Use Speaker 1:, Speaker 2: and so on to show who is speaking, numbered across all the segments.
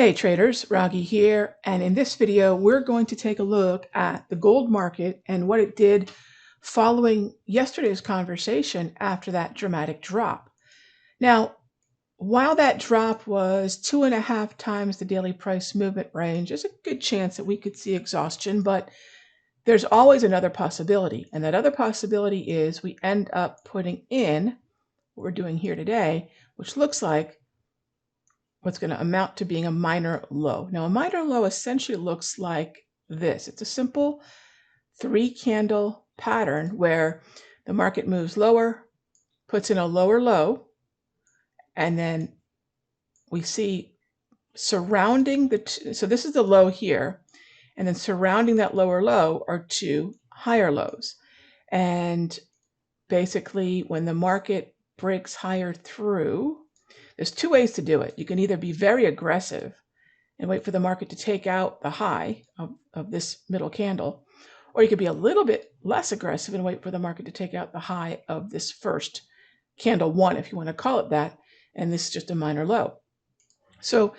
Speaker 1: Hey traders, Raghee here, and in this video we're going to take a look at the gold market and what it did following yesterday's conversation after that dramatic drop. Now, while that drop was 2.5 times the daily price movement range, there's a good chance that we could see exhaustion, but there's always another possibility, and that other possibility is we end up putting in what we're doing here today, which looks like what's going to amount to being a minor low. Now, a minor low essentially looks like this. It's a simple 3-candle pattern where the market moves lower, puts in a lower low, and then we see surrounding so this is the low here, and then surrounding that lower low are 2 higher lows. And basically, when the market breaks higher through, there's 2 ways to do it. You can either be very aggressive and wait for the market to take out the high of this middle candle, or you could be a little bit less aggressive and wait for the market to take out the high of this first candle 1, if you want to call it that, and this is just a minor low. So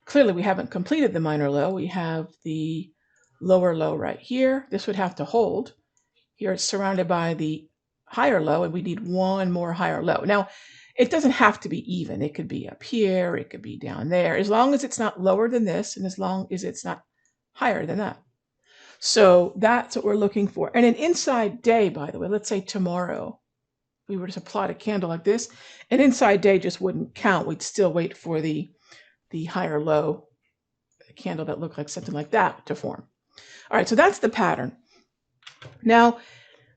Speaker 1: clearly we haven't completed the minor low. We have the lower low right here. This would have to hold. Here it's surrounded by the higher low, and we need 1 more higher low. Now, it doesn't have to be even. It could be up here, it could be down there, as long as it's not lower than this and as long as it's not higher than that. So that's what we're looking for. And an inside day, by the way, let's say tomorrow, we were to plot a candle like this, an inside day just wouldn't count. We'd still wait for the higher low, a candle that looked like something like that to form. All right, so that's the pattern. Now,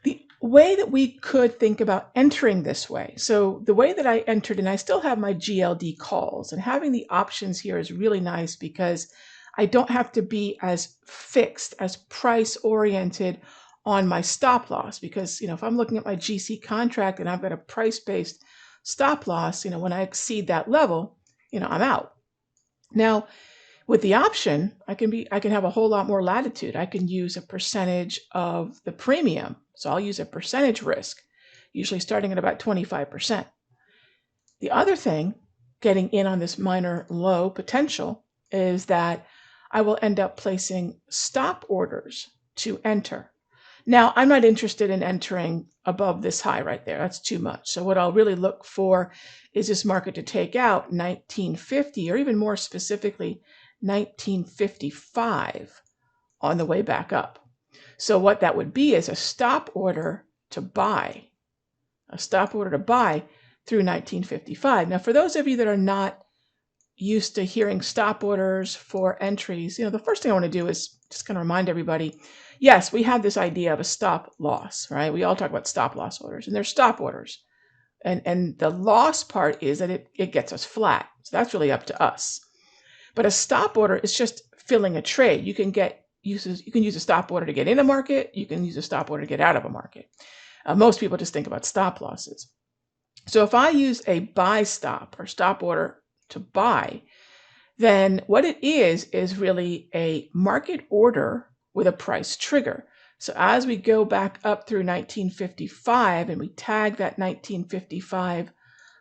Speaker 1: the way that we could think about entering this way, so the way that I entered, and I still have my GLD calls, and having the options here is really nice because I don't have to be as fixed, as price oriented on my stop loss, because if I'm looking at my GC contract and I've got a price-based stop loss, when I exceed that level, I'm out. Now, with the option, I can have a whole lot more latitude. I can use a percentage of the premium. So I'll use a percentage risk, usually starting at about 25%. The other thing, getting in on this minor low potential, is that I will end up placing stop orders to enter. Now, I'm not interested in entering above this high right there. That's too much. So what I'll really look for is this market to take out 1950, or even more specifically, 1955 on the way back up. So what that would be is a stop order to buy, through 1955. Now, for those of you that are not used to hearing stop orders for entries, the first thing I want to do is just kind of remind everybody, yes, we have this idea of a stop loss, right? We all talk about stop loss orders, and they're stop orders. And the loss part is that it gets us flat. So that's really up to us. But a stop order is just filling a trade. You can use a stop order to get in a market. You can use a stop order to get out of a market. Most people just think about stop losses. So if I use a buy stop or stop order to buy, then what it is really a market order with a price trigger. So as we go back up through 1955 and we tag that 1955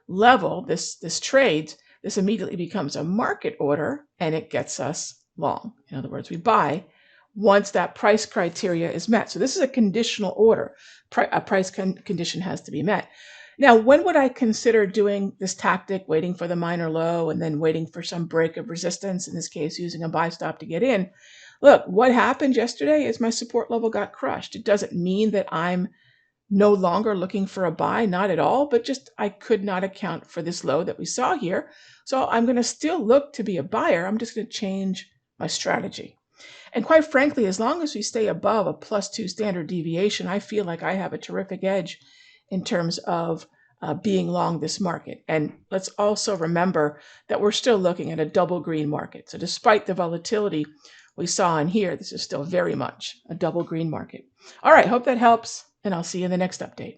Speaker 1: level, this trades, this immediately becomes a market order and it gets us long. In other words, we buy once that price criteria is met. So this is a conditional order. A price condition has to be met. Now, when would I consider doing this tactic, waiting for the minor low and then waiting for some break of resistance, in this case, using a buy stop to get in? Look, what happened yesterday is my support level got crushed. It doesn't mean that I'm no longer looking for a buy, not at all, but just I could not account for this low that we saw here. So I'm going to still look to be a buyer. I'm just going to change my strategy. And quite frankly, as long as we stay above a +2 standard deviation, I feel like I have a terrific edge in terms of being long this market. And let's also remember that we're still looking at a double green market. So despite the volatility we saw in here, this is still very much a double green market. All right, hope that helps, and I'll see you in the next update.